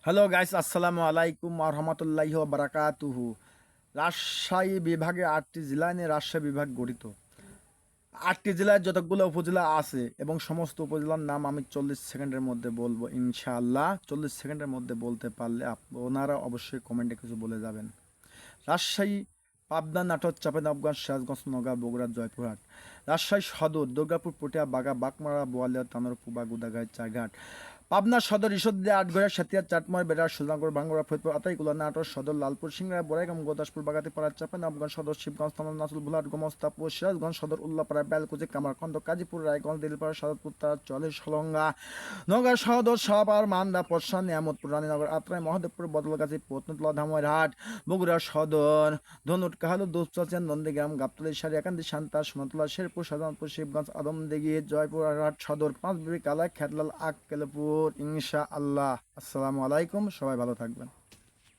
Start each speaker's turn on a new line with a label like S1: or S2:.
S1: Hello guys, আসসালামু আলাইকুম ওয়া রাহমাতুল্লাহি ওয়া বারাকাতুহু। রাজশাহী বিভাগে 8টি জেলা নিয়ে রাজশাহী বিভাগ গঠিত। 8টি জেলায় যতগুলো উপজেলা আছে এবং সমস্ত উপজেলার নাম আমি 40 সেকেন্ডের মধ্যে বলবো ইনশাআল্লাহ। 40 সেকেন্ডের মধ্যে বলতে পারলে আপনারা অবশ্যই কমেন্টে কিছু বলে যাবেন। রাজশাহী, পাবনা, নাটোর, চাঁপাইনবাবগঞ্জ, সিরাজগঞ্জ, নওগাঁ, বগুড়া, জয়পুরহাট। রাজশাহী সদর, দুর্গাপুর, পটিয়া, বাগা, বাগমারা, বোয়ালিয়া, তানোরপুবা, গুদাগাড়ি, চারঘাট। পাবনা সদর, ঈশ্বরদী, আটঘরিয়া, সাতিয়া, চাটমোহর, বেড়ার, সুলতানগড়, ভাঙ্গুড়া, ফরিদপুর, আতাইকুলা, নাটোর সদর, লালপুর, সিংড়া, বোরাইগাম, গোদাসপুর, বাগাতিপাড়া, চাঁপাইনবাবগঞ্জ সদর, শিবগঞ্জ, থানা, নাসুল, ভোলাট, গোমস্তাপুর, সিরাজগঞ্জ সদর, উল্লাপাড়া, বেলকুচি, কামারখন্দ, কাজীপুর, রায়গঞ্জ, দিলপাড়া, সাদতপুর, চলে, সলঙ্গা, নওগাঁ সদর, সাপাহার, মান্দা, পরশা, নিয়ামতপুর, রানীনগর, আত্রাই, মহাদেবপুর, বদলগাছি, পত্নীতলা, ধামইরহাট, বগুড়া সদর, ধনুট, কাহালু, দুপচাচিয়া, নন্দীগ্রাম, গাবতলী, সারিয়াকান্দি, সান্তা, সুমতলা, শেরপুর, শাহজাহানপুর, শিবগঞ্জ, আদমদিঘি, জয়পুরহাট সদর, পাঁচবিবি, কালাই, খেতলাল, আক্কেলপুর। ইনশাআল্লাহ। আসসালামু আলাইকুম, সবাই ভালো থাকবেন।